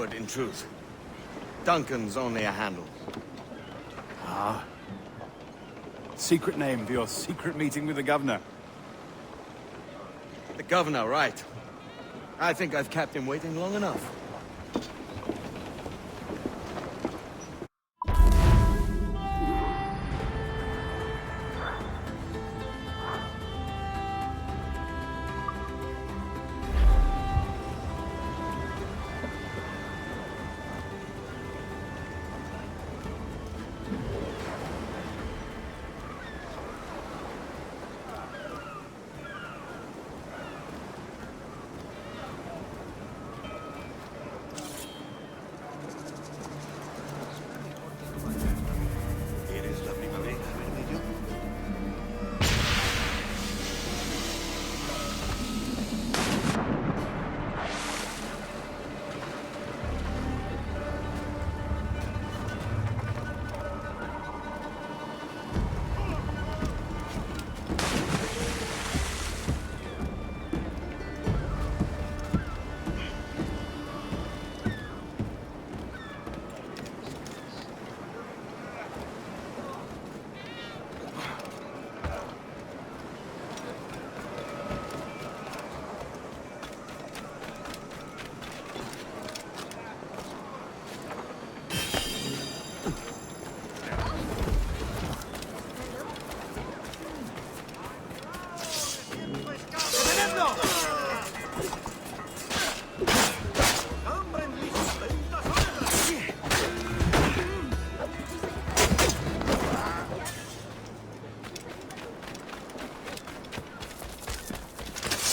Edward, in truth. Duncan's only a handle. Ah. Secret name for your secret meeting with the governor. The governor, right. I think I've kept him waiting long enough.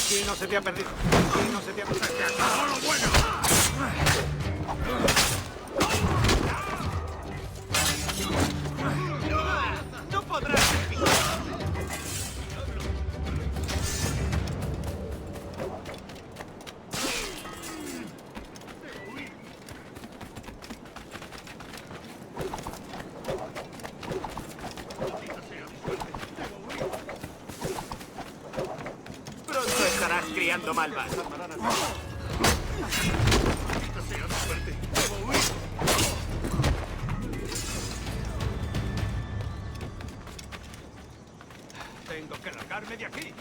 Aquí no se te ha perdido. Aquí no se te ha perdido. ¡Se acabó lo bueno! ¡No podrás respirar! Pronto estarás criando malvas. Tengo que largarme de aquí.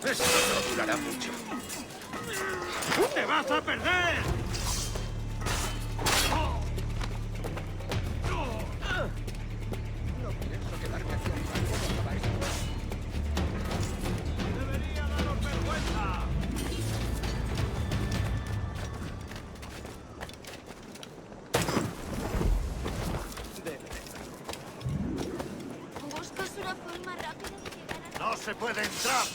Esto no durará mucho. ¡Te vas a perder! No pienso quedarme aquí arriba cuando acaba esto. ¡Debería daros vergüenza! ¿Buscas una forma rápida de llegar a... ¡No se puede entrar!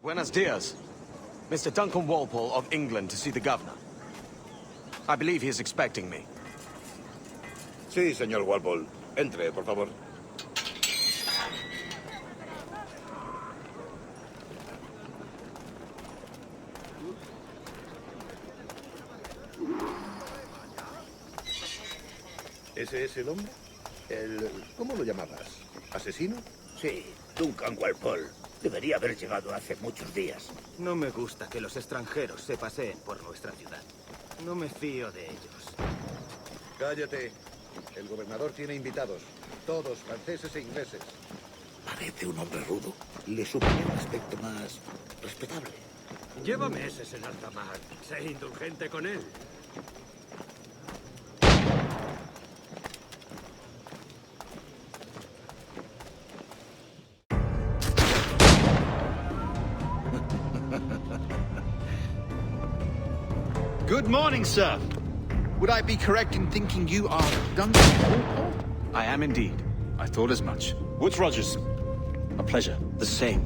Buenos dias. Mr. Duncan Walpole of England to see the governor. I believe he is expecting me. Sí, señor Walpole. Entre, por favor. ¿Ese es el hombre? ¿Cómo lo llamabas? ¿Asesino? Sí, Duncan Walpole. Debería haber llegado hace muchos días. No me gusta que los extranjeros se paseen por nuestra ciudad. No me fío de ellos. Cállate. El gobernador tiene invitados. Todos franceses e ingleses. Parece un hombre rudo. Le suponía un aspecto más respetable. Lleva meses en alta mar. Sé indulgente con él. Good morning, sir. Would I be correct in thinking you are Duncan Walpole? I am indeed. I thought as much. Woods Rogers. A pleasure. The same.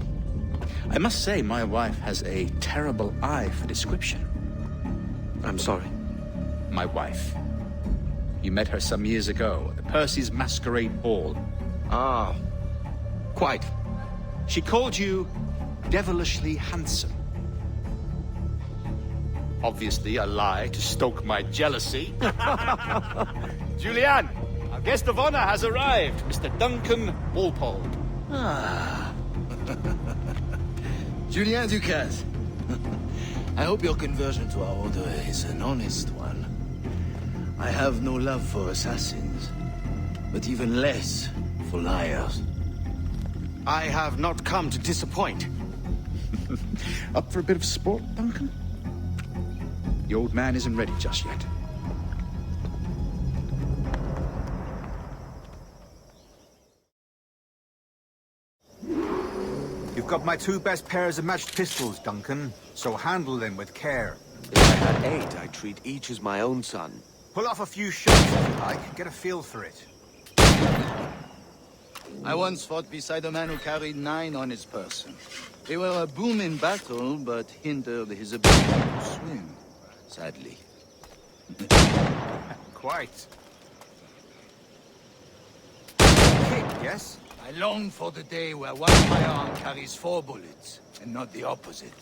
I must say, my wife has a terrible eye for description. I'm sorry. My wife. You met her some years ago at the Percy's Masquerade Ball. Ah, quite. She called you devilishly handsome. Obviously a lie to stoke my jealousy. Julianne, our guest of honor has arrived, Mr. Duncan Walpole. Julien Ducasse. I hope your conversion to our order is an honest one. I have no love for assassins, but even less for liars. I have not come to disappoint. Up for a bit of sport, Duncan? The old man isn't ready just yet. You've got my 2 best pairs of matched pistols, Duncan, so handle them with care. If I had 8, I'd treat each as my own son. Pull off a few shots if you like, get a feel for it. I once fought beside a man who carried 9 on his person. They were a boom in battle, but hindered his ability to swim, sadly. Quite. Kid, yes? I long for the day where one firearm carries 4 bullets, and not the opposite.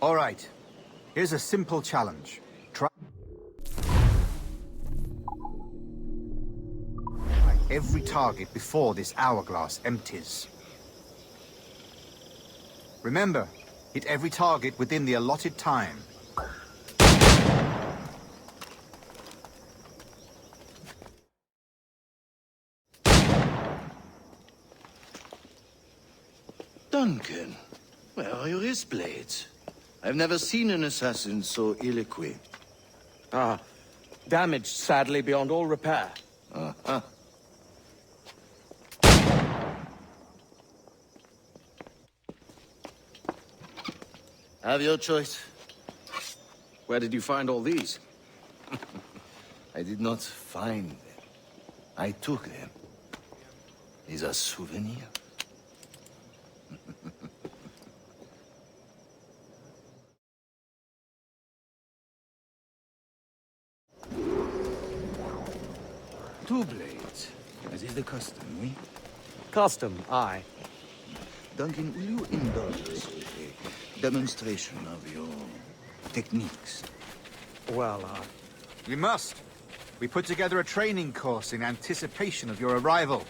All right. Here's a simple challenge. Try every target before this hourglass empties. Remember, hit every target within the allotted time. Duncan, where are your wrist blades? I've never seen an assassin so ill-equipped. Ah, damaged sadly beyond all repair. Uh-huh. Have your choice. Where did you find all these? I did not find them. I took them. These are souvenirs. Two blades, as is the custom, we? Custom, aye. Duncan, will you indulge us with a demonstration of your techniques? Well, We must. We put together a training course in anticipation of your arrival.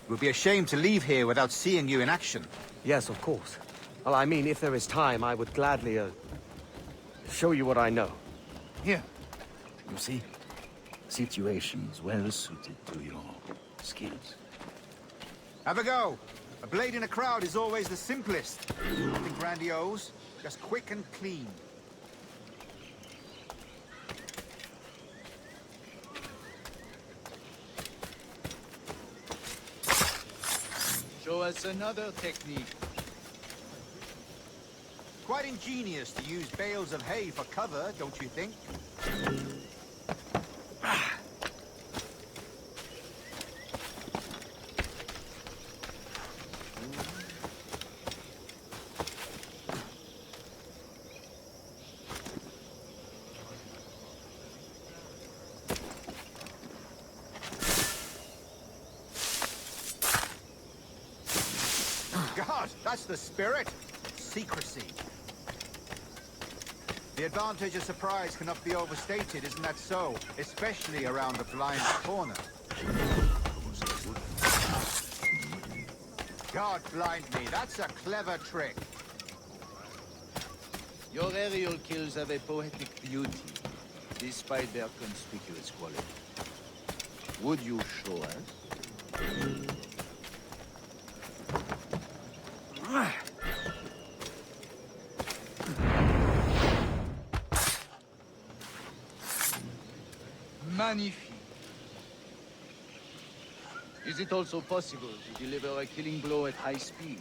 We'll be ashamed to leave here without seeing you in action. yes, of course. Well, I mean, if there is time, I would gladly, show you what I know. Here. You see? Situations well suited to your skills. Have a go. A blade in a crowd is always the simplest. Nothing grandiose, just quick and clean. Show us another technique. Quite ingenious to use bales of hay for cover, don't you think? God, that's the spirit. Secrecy. The advantage of surprise cannot be overstated, isn't that so? Especially around the blind corner. God blind me, that's a clever trick. Your aerial kills have a poetic beauty, despite their conspicuous quality. Would you show us? Magnifique. Is it also possible to deliver a killing blow at high speed?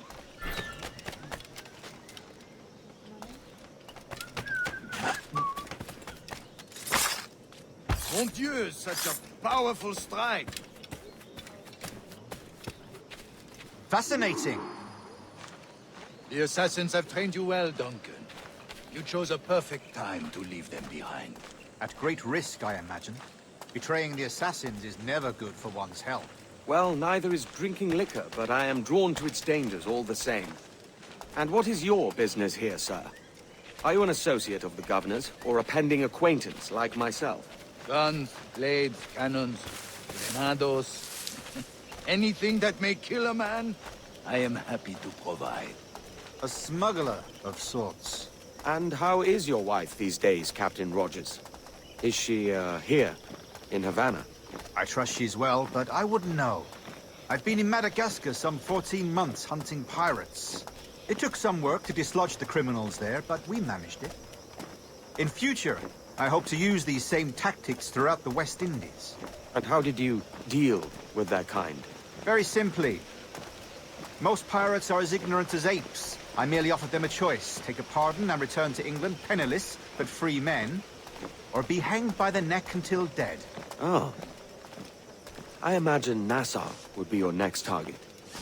Mon Dieu, such a powerful strike! Fascinating. The assassins have trained you well, Duncan. You chose a perfect time to leave them behind. At great risk, I imagine. Betraying the assassins is never good for one's health. Well, neither is drinking liquor, but I am drawn to its dangers all the same. And what is your business here, sir? Are you an associate of the governor's, or a pending acquaintance like myself? Guns, blades, cannons, granados. Anything that may kill a man, I am happy to provide. A smuggler of sorts. And how is your wife these days, Captain Rogers? Is she, here, in Havana? I trust she's well, but I wouldn't know. I've been in Madagascar some 14 months hunting pirates. It took some work to dislodge the criminals there, but we managed it. In future, I hope to use these same tactics throughout the West Indies. And how did you deal with that kind? Very simply. Most pirates are as ignorant as apes. I merely offered them a choice. Take a pardon and return to England penniless, but free men. Or be hanged by the neck until dead. Oh. I imagine Nassau would be your next target.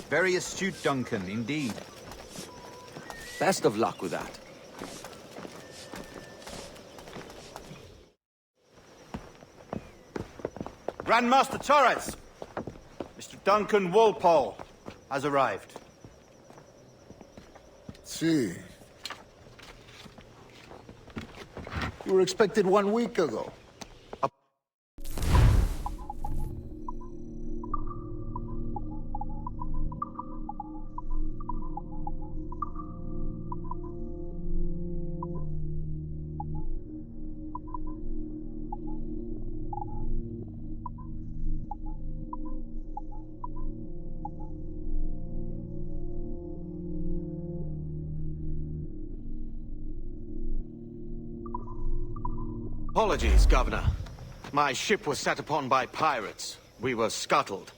Very astute, Duncan, indeed. Best of luck with that. Grandmaster Torres! Mr. Duncan Walpole has arrived. See. You were expected 1 week ago. Apologies, Governor. My ship was set upon by pirates. We were scuttled.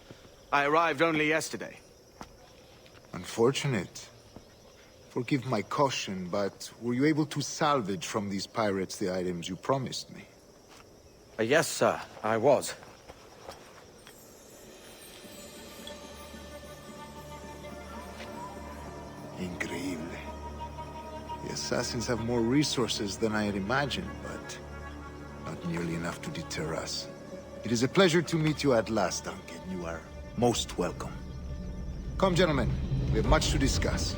I arrived only yesterday. Unfortunate. Forgive my caution, but were you able to salvage from these pirates the items you promised me? Yes, sir, I was. Increíble. The assassins have more resources than I had imagined, but not nearly enough to deter us. It is a pleasure to meet you at last, Duncan. You are most welcome. Come, gentlemen. We have much to discuss.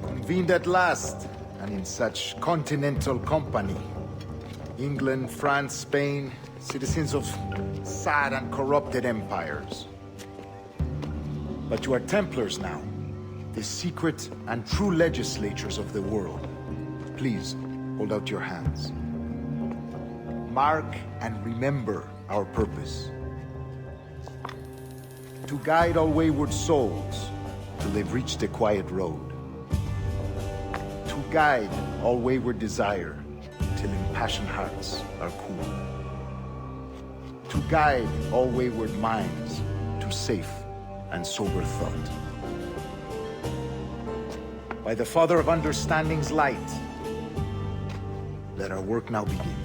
Convened at last, and in such continental company. England, France, Spain, citizens of sad and corrupted empires. But you are Templars now, the secret and true legislatures of the world. Please, hold out your hands. Mark and remember our purpose. To guide all wayward souls till they've reached the quiet road. To guide all wayward desire till impassioned hearts are cool. To guide all wayward minds to safe and sober thought. By the Father of Understanding's light, let our work now begin.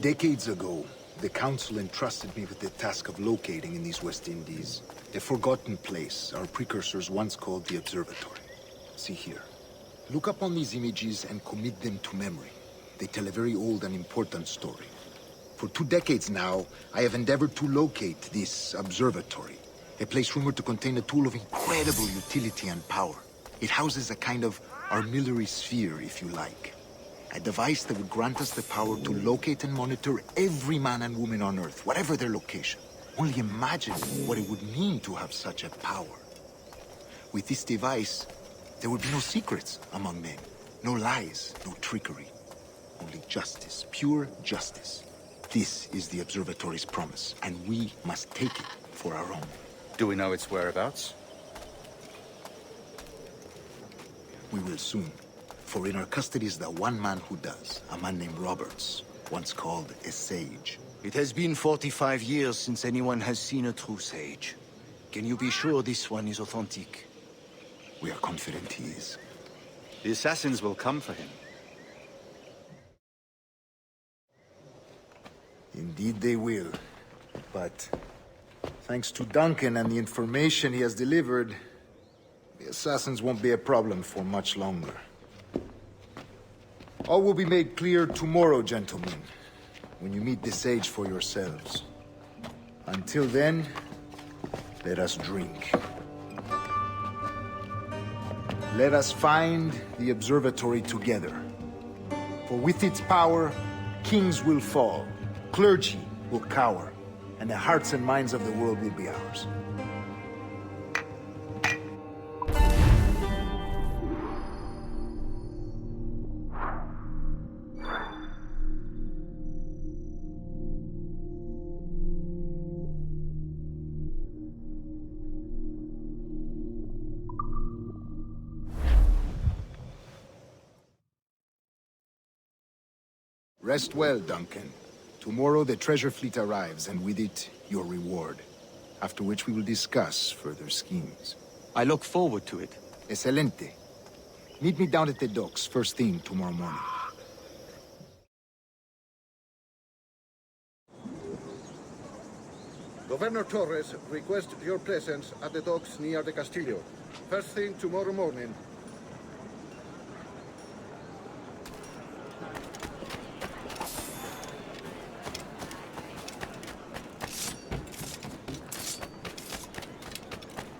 Decades ago, the Council entrusted me with the task of locating in these West Indies a forgotten place our precursors once called the Observatory. See here. Look up on these images and commit them to memory. They tell a very old and important story. For 2 decades now, I have endeavored to locate this observatory, a place rumored to contain a tool of incredible utility and power. It houses a kind of armillary sphere, if you like. A device that would grant us the power to locate and monitor every man and woman on Earth, whatever their location. Only imagine what it would mean to have such a power. With this device, there would be no secrets among men, no lies, no trickery. Only justice, pure justice. This is the Observatory's promise, and we must take it for our own. Do we know its whereabouts? We will soon. For in our custody is the one man who does, a man named Roberts, once called a sage. It has been 45 years since anyone has seen a true sage. Can you be sure this one is authentic? We are confident he is. The assassins will come for him. Indeed they will. But thanks to Duncan and the information he has delivered, the assassins won't be a problem for much longer. All will be made clear tomorrow, gentlemen, when you meet the sage for yourselves. Until then, let us drink. Let us find the observatory together. For with its power, kings will fall, clergy will cower, and the hearts and minds of the world will be ours. Rest well, Duncan. Tomorrow the treasure fleet arrives, and with it, your reward. After which we will discuss further schemes. I look forward to it. Excelente. Meet me down at the docks first thing tomorrow morning. Governor Torres requests your presence at the docks near the Castillo. First thing tomorrow morning.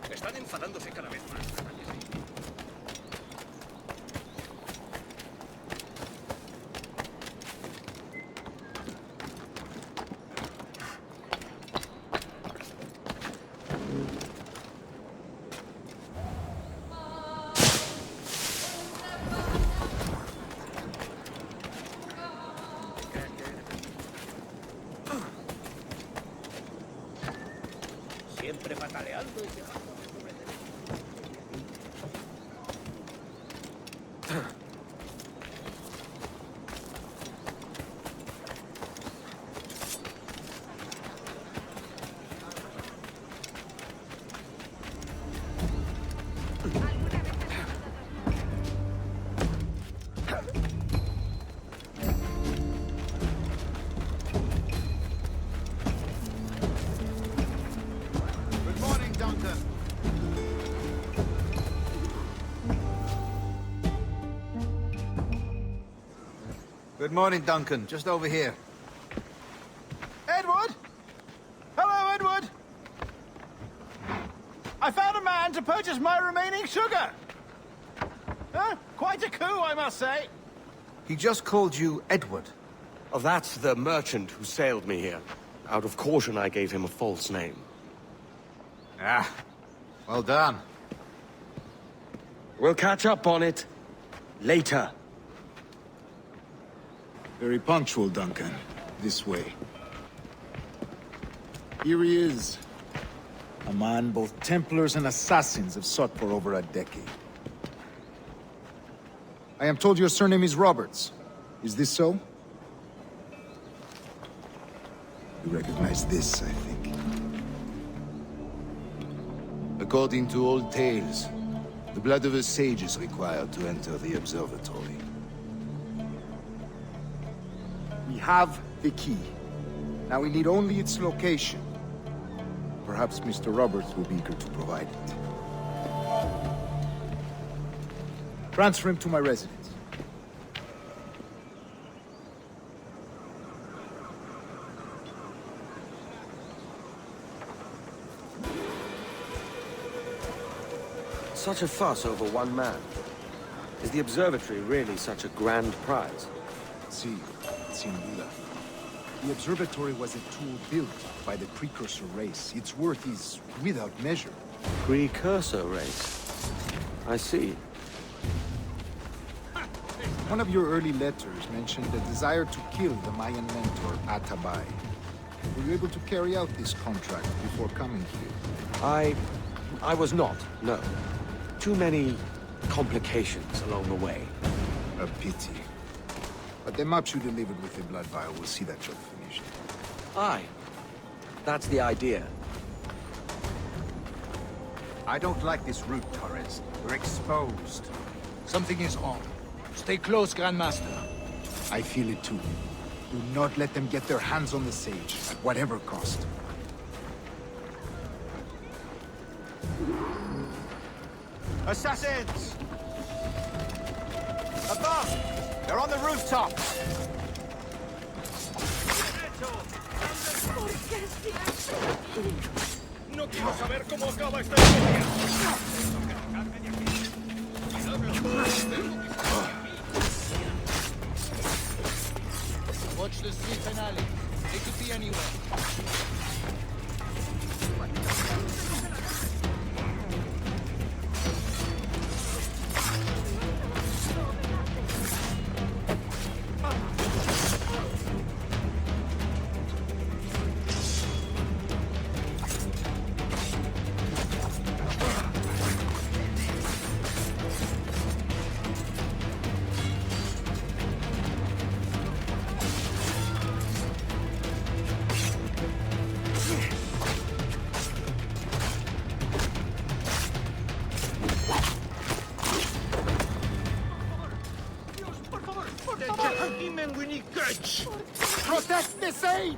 Están enfadándose cada vez más. Siempre pataleando y llegando. Good morning, Duncan. Good morning, Duncan. Just over here. Edward? Hello, Edward! I found a man to purchase my remaining sugar! Huh? Quite a coup, I must say. He just called you Edward. Oh, that's the merchant who sailed me here. Out of caution, I gave him a false name. Ah, well done. We'll catch up on it later. Very punctual, Duncan. This way. Here he is. A man both Templars and Assassins have sought for over a decade. I am told your surname is Roberts. Is this so? You recognize this, I think. According to old tales, the blood of a sage is required to enter the observatory. We have the key. Now we need only its location. Perhaps Mr. Roberts will be eager to provide it. Transfer him to my residence. Such a fuss over one man. Is the observatory really such a grand prize? See, sin duda. The observatory was a tool built by the precursor race. Its worth is without measure. Precursor race. I see. One of your early letters mentioned a desire to kill the Mayan mentor, Atabay. Were you able to carry out this contract before coming here? I was not, no. Too many complications along the way. A pity. But the maps you delivered with the blood vial will see that job finished. Aye. That's the idea. I don't like this route, Torres. We're exposed. Something is on. Stay close, Grandmaster. I feel it too. Do not let them get their hands on the sage, at whatever cost. Assassins! Above! They're on the rooftops! No quiero saber cómo acaba esta historia. Watch the street finale. They could be anywhere. Protect the sage!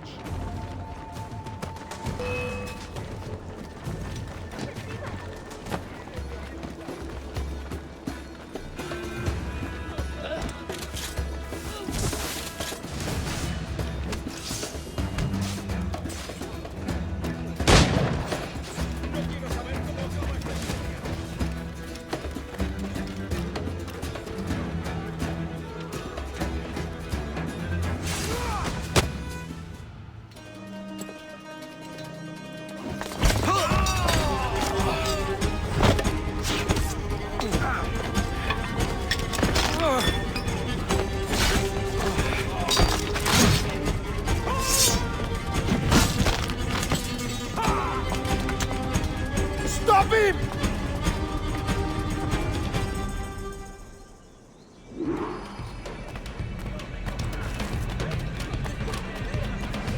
Stop him!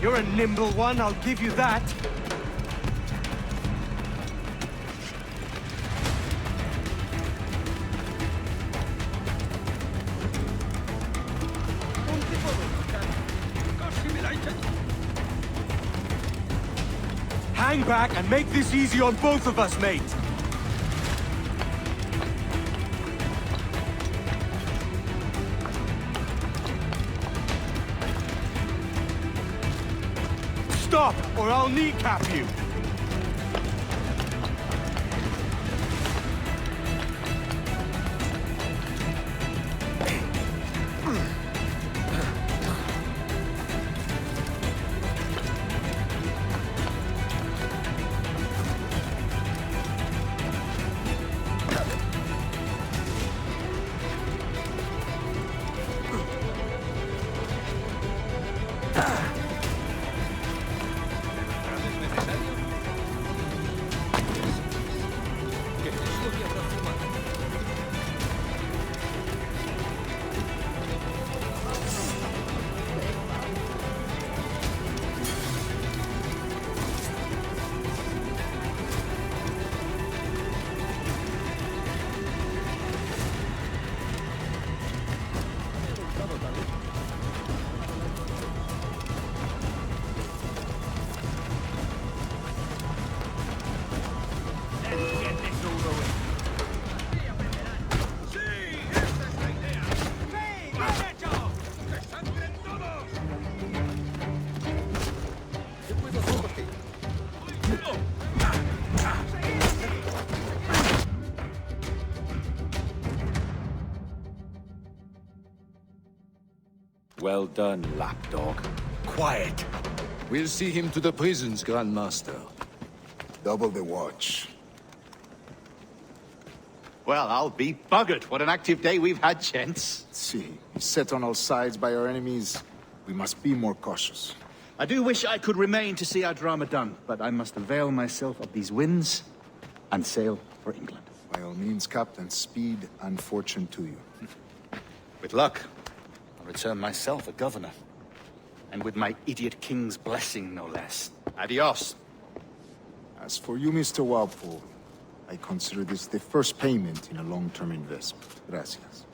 You're a nimble one, I'll give you that. Hang back and make this easy on both of us, mate. Stop, or I'll kneecap you. Well done, lapdog. Quiet. We'll see him to the prisons, Grandmaster. Double the watch. Well, I'll be buggered. What an active day we've had, gents. See, set on all sides by our enemies. We must be more cautious. I do wish I could remain to see our drama done, but I must avail myself of these winds and sail for England. By all means, Captain, speed and fortune to you. With luck, I'll return myself a governor. And with my idiot king's blessing, no less. Adios. As for you, Mr. Walpole, I consider this the first payment in a long-term investment. Gracias.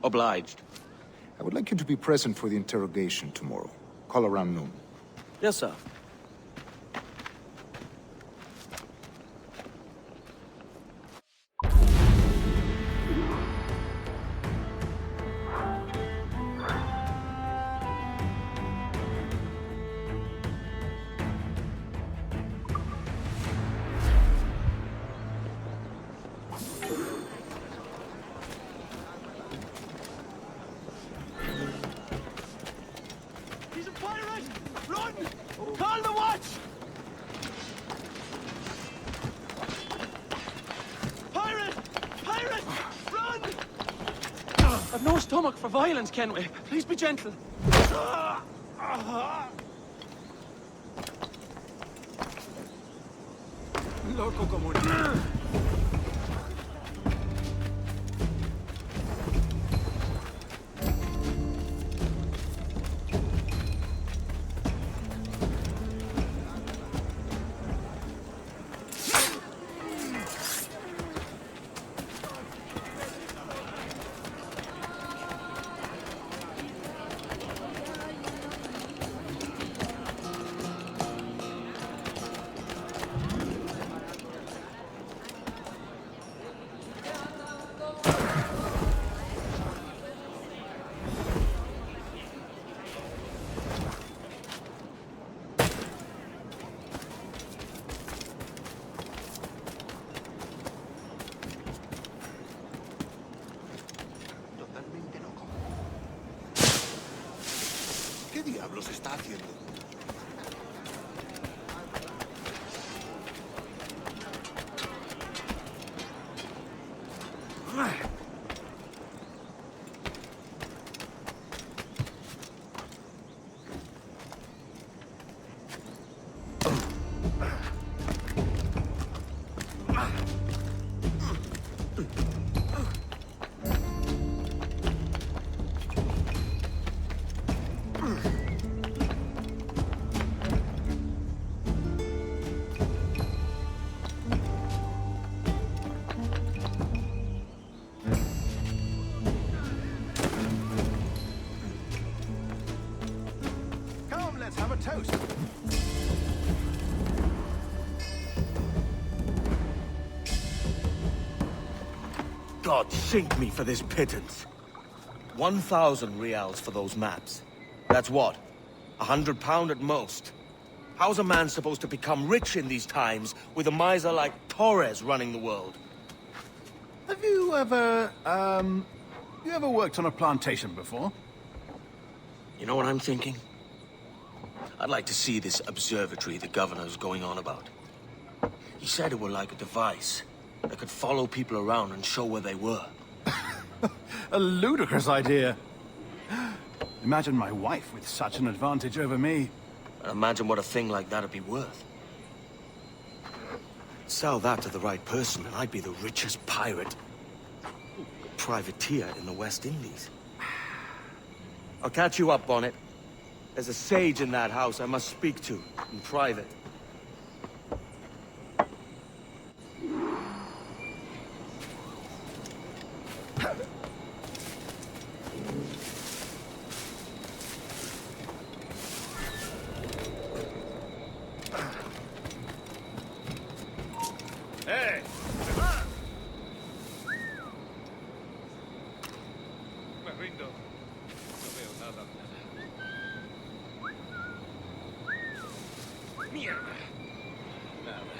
Obliged. I would like you to be present for the interrogation tomorrow. Call around noon. Yes, sir. He's a pirate! Run! Call the watch! Pirate! Pirate! Run! I've no stomach for violence, Kenway. Please be gentle. Loco como un... ¿Qué diablos está haciendo? Come, let's have a toast. God save me for this pittance. 1,000 reals for those maps. That's what? £100 at most. How's a man supposed to become rich in these times with a miser like Torres running the world? Have you ever, you ever worked on a plantation before? You know what I'm thinking? I'd like to see this observatory the governor's going on about. He said it were like a device that could follow people around and show where they were. A ludicrous idea. Imagine my wife with such an advantage over me. And imagine what a thing like that'd be worth. Sell that to the right person and I'd be the richest pirate, privateer in the West Indies. I'll catch you up, Bonnet. There's a sage in that house I must speak to in private. ¡Eh! Me rindo. No veo nada. ¡Mierda! Nada.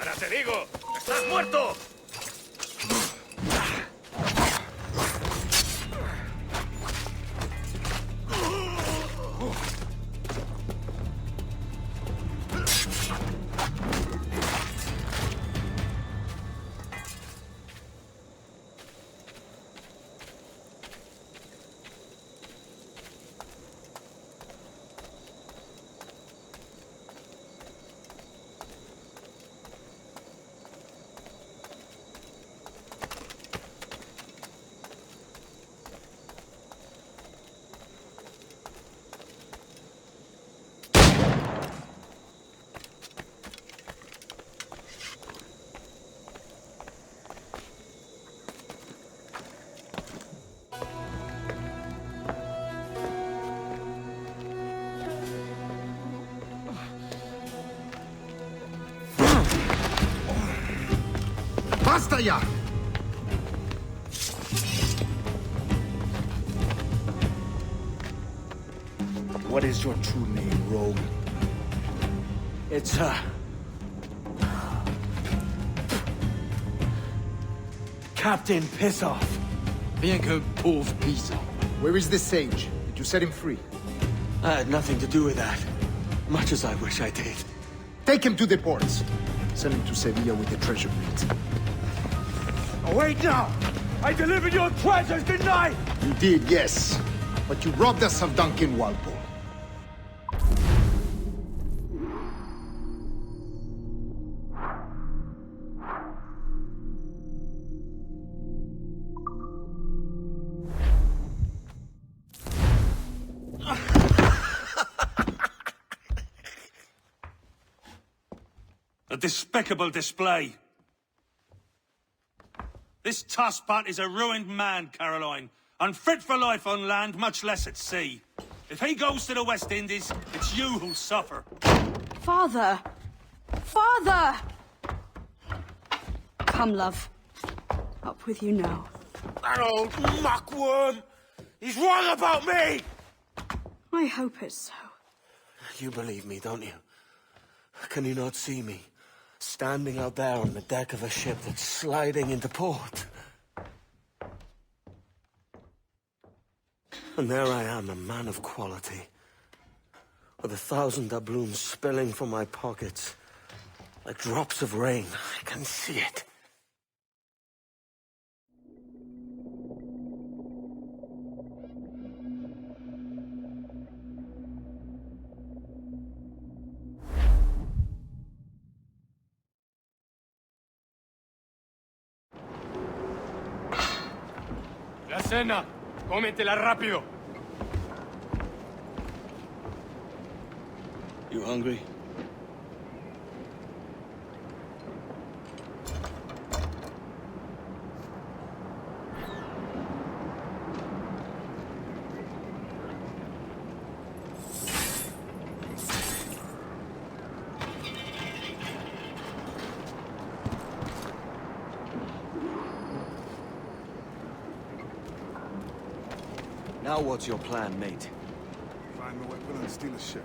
¡Para, te digo! ¡Estás muerto! ¡Basta ya! What is your true name, rogue? It's, Captain Pissoff. Bien que pauvre pizza. Where is the sage? Did you set him free? I had nothing to do with that. Much as I wish I did. Take him to the ports. Send him to Sevilla with the treasure plate. Oh, wait now! I delivered your treasures, didn't I? You did, yes. But you robbed us of Duncan Walpole. A despicable display. This tosspot is a ruined man, Caroline. Unfit for life on land, much less at sea. If he goes to the West Indies, it's you who'll suffer. Father! Father! Come, love. Up with you now. That old muckworm! He's wrong about me! I hope it's so. You believe me, don't you? Can you not see me? Standing out there on the deck of a ship that's sliding into port. And there I am, a man of quality. With 1,000 doubloons spilling from my pockets. Like drops of rain. I can see it. La cena. Cómetela rápido. You hungry? Now what's your plan, mate? Find the weapon and steal a ship.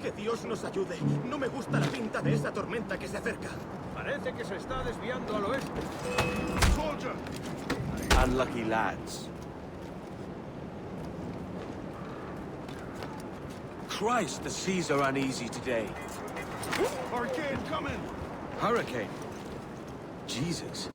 Que Dios nos ayude. No me gusta la pinta de esa tormenta que se acerca. Parece que se está desviando al oeste. Soldier! Unlucky lads. Christ, the seas are uneasy today. Hurricane coming! Hurricane? Jesus.